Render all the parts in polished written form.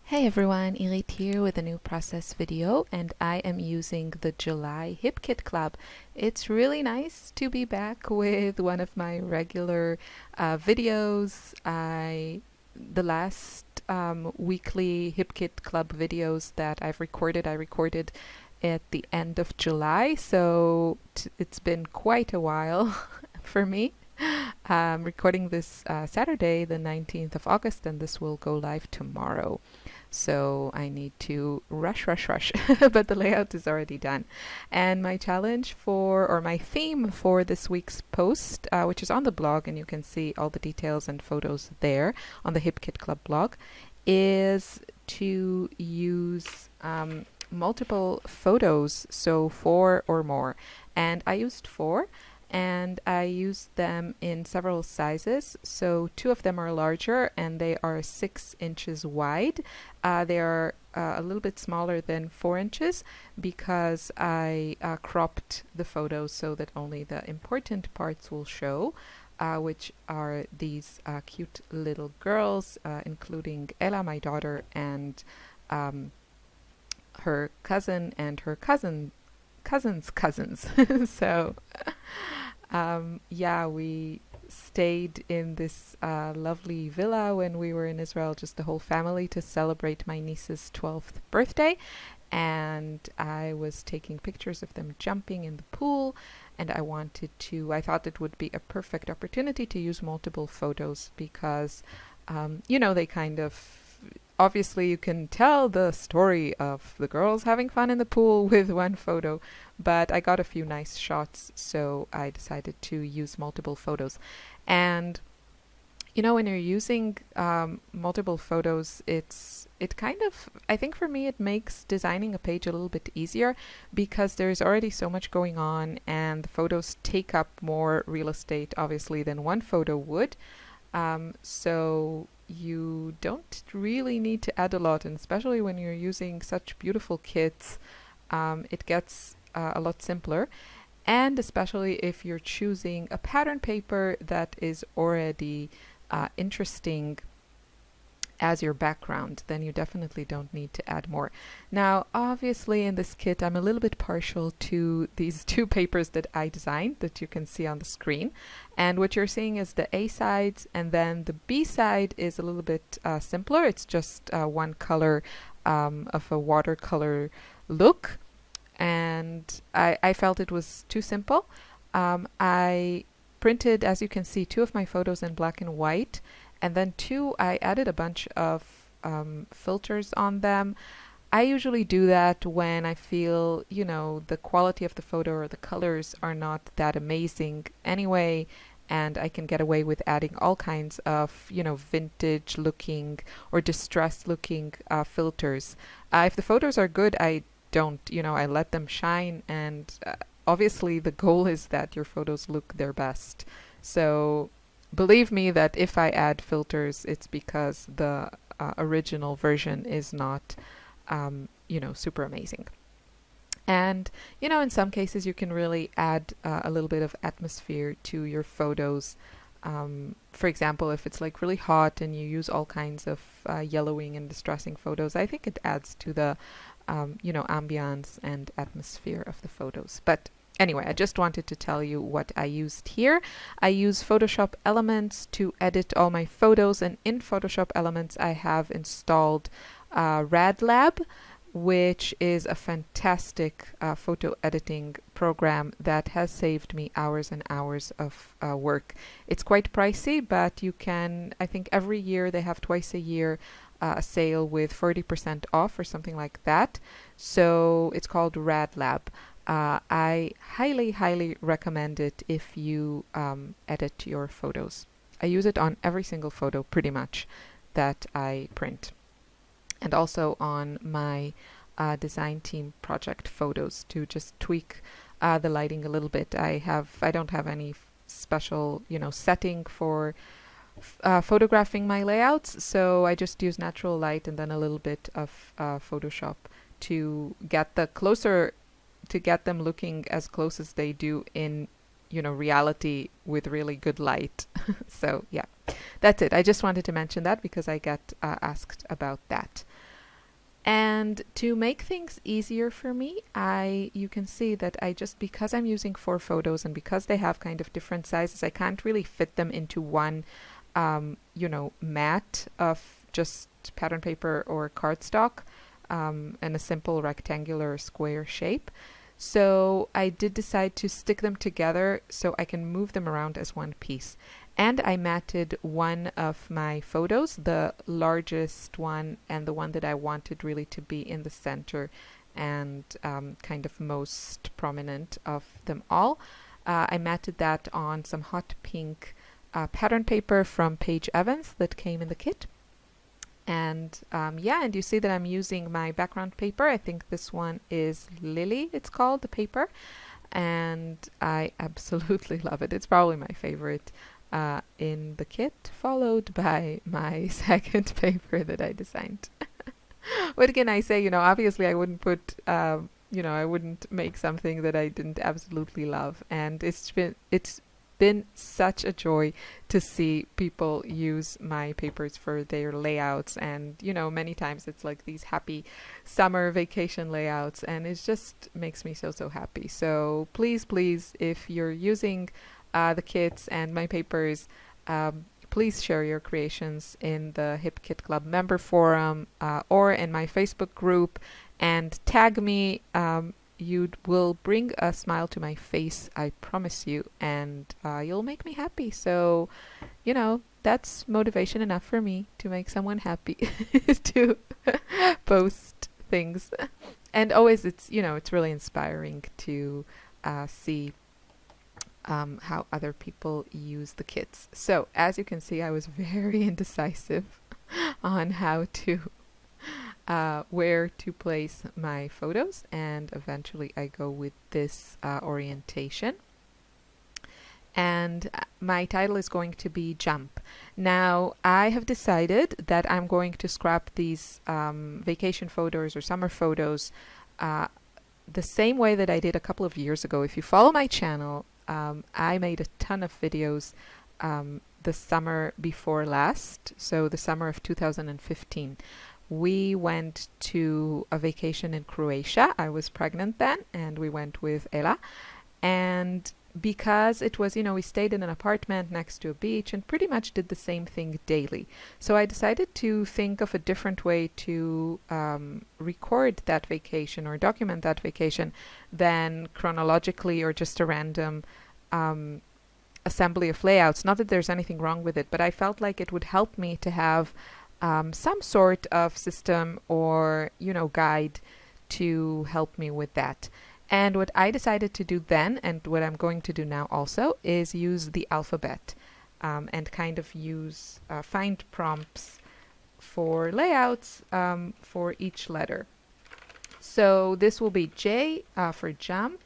Hey everyone, Irit here with a new process video, and I am using the July Hip Kit Club. It's really nice to be back with one of my regular videos. The last weekly Hip Kit Club videos that I recorded at the end of July, so it's been quite a while for me. I'm recording this Saturday, the 19th of August, and this will go live tomorrow. So I need to rush, but the layout is already done. And my my theme for this week's post, which is on the blog, and you can see all the details and photos there on the Hip Kit Club blog, is to use multiple photos, so 4 or more. And I used 4. And I used them in several sizes. So 2 of them are larger and they are 6 inches wide. They are a little bit smaller than 4 inches because I cropped the photos so that only the important parts will show, which are these cute little girls, including Ella, my daughter, and her cousin and her cousin's cousins. So yeah, we stayed in this lovely villa when we were in Israel, just the whole family, to celebrate my niece's 12th birthday. And I was taking pictures of them jumping in the pool, and I thought it would be a perfect opportunity to use multiple photos because, they kind of, obviously you can tell the story of the girls having fun in the pool with one photo, but I got a few nice shots, so I decided to use multiple photos. And when you're using multiple photos, I think for me it makes designing a page a little bit easier because there's already so much going on and the photos take up more real estate obviously than one photo would. So you don't really need to add a lot, and especially when you're using such beautiful kits, it gets a lot simpler. And especially if you're choosing a pattern paper that is already interesting as your background, then you definitely don't need to add more. Now, obviously in this kit, I'm a little bit partial to these 2 papers that I designed that you can see on the screen. And what you're seeing is the A sides, and then the B side is a little bit simpler. It's just one color of a watercolor look. And I felt it was too simple. I printed, as you can see, 2 of my photos in black and white. And then 2, I added a bunch of filters on them. I usually do that when I feel, the quality of the photo or the colors are not that amazing anyway, and I can get away with adding all kinds of, vintage looking or distressed looking filters. If the photos are good, I don't, I let them shine, and obviously the goal is that your photos look their best. So believe me that if I add filters, it's because the original version is not, super amazing. And, in some cases you can really add a little bit of atmosphere to your photos. For example, if it's like really hot and you use all kinds of yellowing and distressing photos, I think it adds to the, ambiance and atmosphere of the photos. But anyway, I just wanted to tell you what I used here. I use Photoshop Elements to edit all my photos, and in Photoshop Elements I have installed Radlab, which is a fantastic photo editing program that has saved me hours and hours of work. It's quite pricey, but you can, I think every year they have twice a year a sale with 40% off or something like that. So it's called Radlab. I highly recommend it if you edit your photos. I use it on every single photo pretty much that I print, and also on my design team project photos to just tweak the lighting a little bit. I don't have any special setting for photographing my layouts, so I just use natural light and then a little bit of Photoshop to get them looking as close as they do in reality with really good light. So yeah, that's it. I just wanted to mention that because I get asked about that. And to make things easier for me, you can see that because I'm using 4 photos and because they have kind of different sizes, I can't really fit them into one, mat of just pattern paper or cardstock, in a simple rectangular square shape. So I did decide to stick them together so I can move them around as one piece. And I matted one of my photos, the largest one and the one that I wanted really to be in the center and kind of most prominent of them all. I matted that on some hot pink pattern paper from Paige Evans that came in the kit. And and you see that I'm using my background paper. I think this one is Lily, it's called, the paper. And I absolutely love it. It's probably my favorite in the kit, followed by my second paper that I designed. What can I say? Obviously I wouldn't put, I wouldn't make something that I didn't absolutely love. And it's been such a joy to see people use my papers for their layouts. And, many times it's like these happy summer vacation layouts, and it just makes me so, so happy. So please, if you're using the kits and my papers, please share your creations in the Hip Kit Club member forum or in my Facebook group, and tag me. You will bring a smile to my face, I promise you, and you'll make me happy. So, that's motivation enough for me to make someone happy to post things. And always it's really inspiring to see how other people use the kits. So as you can see, I was very indecisive on how to where to place my photos, and eventually I go with this orientation. And my title is going to be Jump. Now I have decided that I'm going to scrap these vacation photos or summer photos the same way that I did a couple of years ago. If you follow my channel, I made a ton of videos the summer before last, so the summer of 2015. We went to a vacation in Croatia. I was pregnant then, and we went with Ella. And because it was, we stayed in an apartment next to a beach and pretty much did the same thing daily. So I decided to think of a different way to record that vacation or document that vacation than chronologically or just a random assembly of layouts. Not that there's anything wrong with it, but I felt like it would help me to have some sort of system or, guide to help me with that. And what I decided to do then, and what I'm going to do now also, is use the alphabet and kind of use find prompts for layouts for each letter. So this will be J for jump.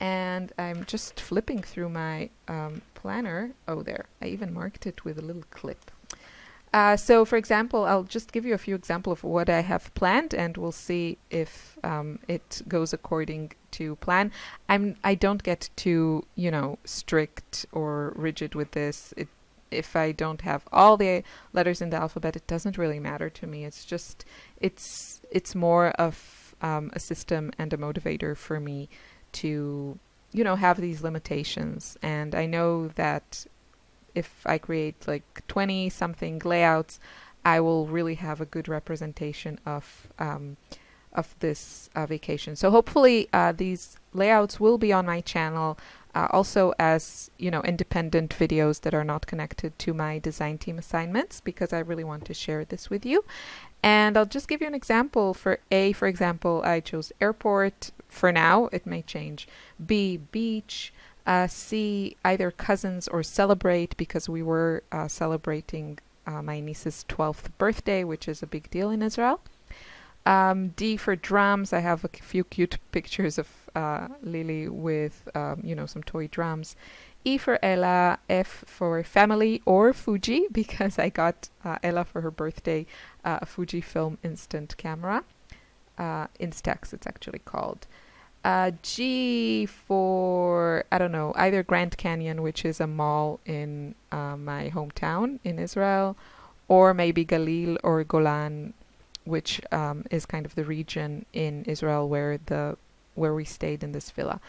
And I'm just flipping through my planner. Oh, there. I even marked it with a little clip. So, for example, I'll just give you a few examples of what I have planned, and we'll see if it goes according to plan. I don't get too, strict or rigid with this. If I don't have all the letters in the alphabet, it doesn't really matter to me. It's just, it's more of a system and a motivator for me to, have these limitations. And I know that if I create like 20 something layouts, I will really have a good representation of this vacation. So hopefully these layouts will be on my channel also as independent videos that are not connected to my design team assignments, because I really want to share this with you. And I'll just give you an example. For A, for example, I chose airport for now. It may change. B, beach. C, either cousins or celebrate, because we were celebrating my niece's 12th birthday, which is a big deal in Israel. D for drums. I have a few cute pictures of Lily with, some toy drums. E for Ella. F for family or Fuji, because I got Ella for her birthday a Fujifilm instant camera. Instax, it's actually called. G for, I don't know, either Grand Canyon, which is a mall in my hometown in Israel, or maybe Galil or Golan, which is kind of the region in Israel where we stayed in this villa.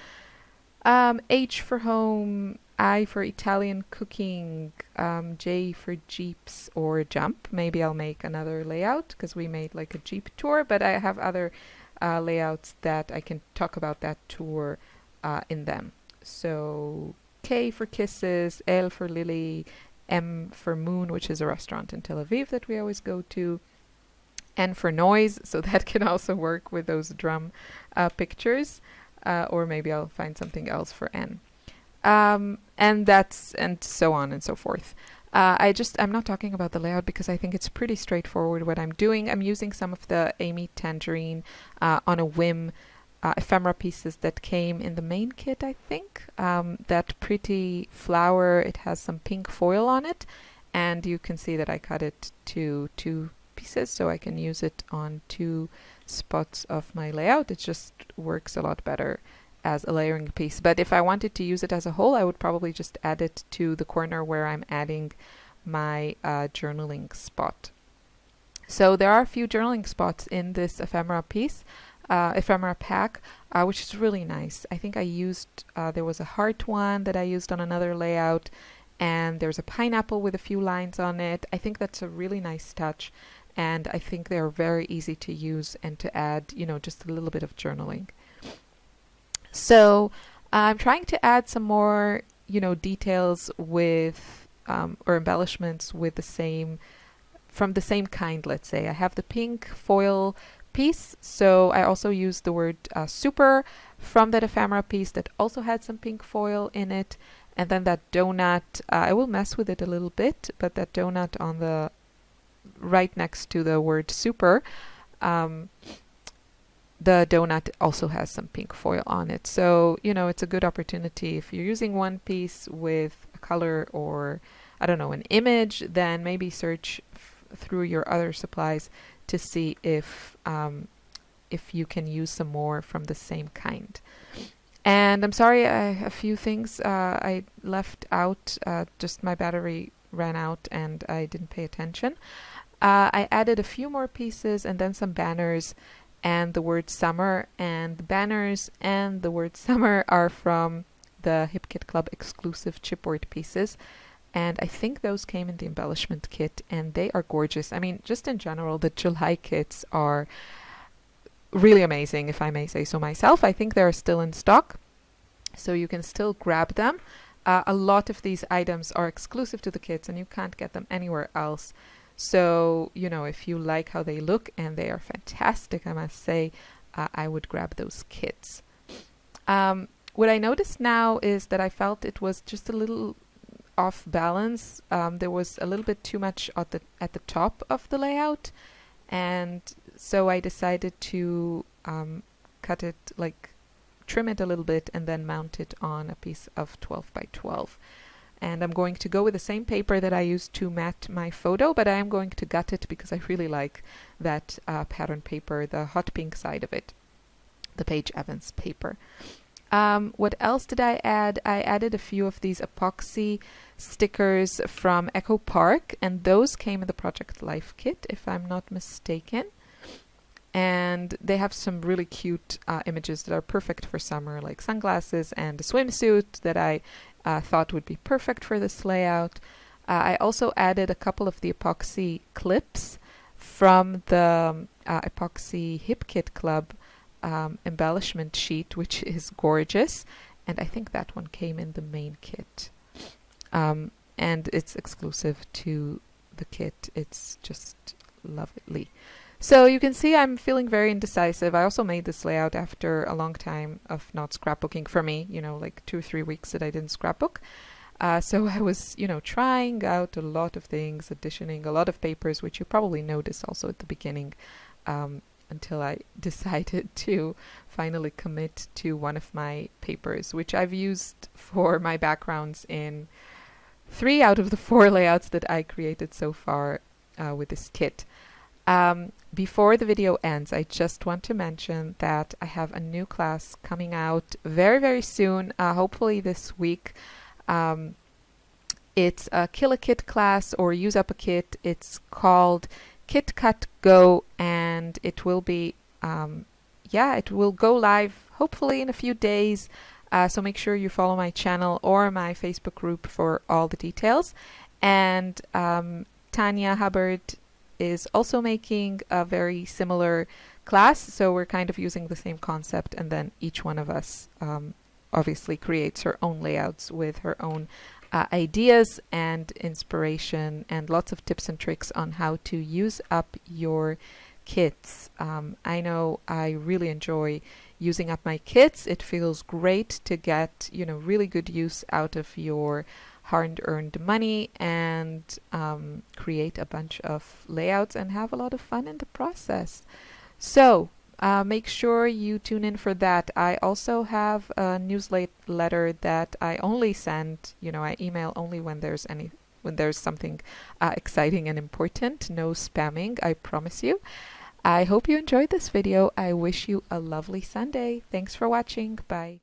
H for home, I for Italian cooking, J for jeeps or jump. Maybe I'll make another layout because we made like a jeep tour, but I have other layouts that I can talk about that tour in them. So K for kisses, L for Lily, M for moon, which is a restaurant in Tel Aviv that we always go to, N for noise, so that can also work with those drum pictures, or maybe I'll find something else for N. And so on and so forth. I'm not talking about the layout because I think it's pretty straightforward what I'm doing. I'm using some of the Amy Tangerine on a whim ephemera pieces that came in the main kit, I think. That pretty flower, it has some pink foil on it, and you can see that I cut it to 2 pieces so I can use it on 2 spots of my layout. It just works a lot better as a layering piece. But if I wanted to use it as a whole, I would probably just add it to the corner where I'm adding my journaling spot. So there are a few journaling spots in this ephemera piece, ephemera pack, which is really nice. I think I used, there was a heart one that I used on another layout, and there's a pineapple with a few lines on it. I think that's a really nice touch, and I think they're very easy to use and to add, just a little bit of journaling. So I'm trying to add some more, details with, or embellishments with from the same kind, let's say. I have the pink foil piece, so I also used the word super from that ephemera piece that also had some pink foil in it. And then that donut, I will mess with it a little bit, but that donut on the right next to the word super, the donut also has some pink foil on it. So, it's a good opportunity. If you're using one piece with a color or, I don't know, an image, then maybe search through your other supplies to see if you can use some more from the same kind. And I'm sorry, a few things I left out. Just my battery ran out and I didn't pay attention. I added a few more pieces and then some banners and the word summer. And the banners and the word summer are from the Hip Kit Club exclusive chipboard pieces. And I think those came in the embellishment kit, and they are gorgeous. I mean, just in general, the July kits are really amazing, if I may say so myself. I think they're still in stock, so you can still grab them. A lot of these items are exclusive to the kits, and you can't get them anywhere else. So, if you like how they look, and they are fantastic, I must say, I would grab those kits. What I noticed now is that I felt it was just a little off balance. There was a little bit too much at the top of the layout, and so I decided to cut it, trim it a little bit and then mount it on a piece of 12 by 12. And I'm going to go with the same paper that I used to mat my photo, but I am going to gut it because I really like that pattern paper, the hot pink side of it, the Paige Evans paper. What else did I add? I added a few of these epoxy stickers from Echo Park, and those came in the Project Life kit, if I'm not mistaken. And they have some really cute images that are perfect for summer, like sunglasses and a swimsuit that I thought would be perfect for this layout. I also added a couple of the epoxy clips from the Epoxy Hip Kit Club embellishment sheet, which is gorgeous, and I think that one came in the main kit, and it's exclusive to the kit. It's just lovely. So you can see I'm feeling very indecisive. I also made this layout after a long time of not scrapbooking for me, like 2 or 3 weeks that I didn't scrapbook. So I was, trying out a lot of things, additioning a lot of papers, which you probably noticed also at the beginning, until I decided to finally commit to one of my papers, which I've used for my backgrounds in 3 out of the 4 layouts that I created so far with this kit. Before the video ends, I just want to mention that I have a new class coming out very, very soon, hopefully this week. It's a Kill a Kit class or Use Up a Kit. It's called Kit Cut Go, and and it will be it will go live hopefully in a few days. So make sure you follow my channel or my Facebook group for all the details. And Tanya Hubbard is also making a very similar class, so we're kind of using the same concept, and then each one of us obviously creates her own layouts with her own ideas and inspiration, and lots of tips and tricks on how to use up your kits. I know I really enjoy using up my kits. It feels great to get, really good use out of your hard-earned money and create a bunch of layouts and have a lot of fun in the process. So make sure you tune in for that. I also have a newsletter that I only send, I email only when there's something exciting and important. No spamming, I promise you. I hope you enjoyed this video. I wish you a lovely Sunday. Thanks for watching. Bye.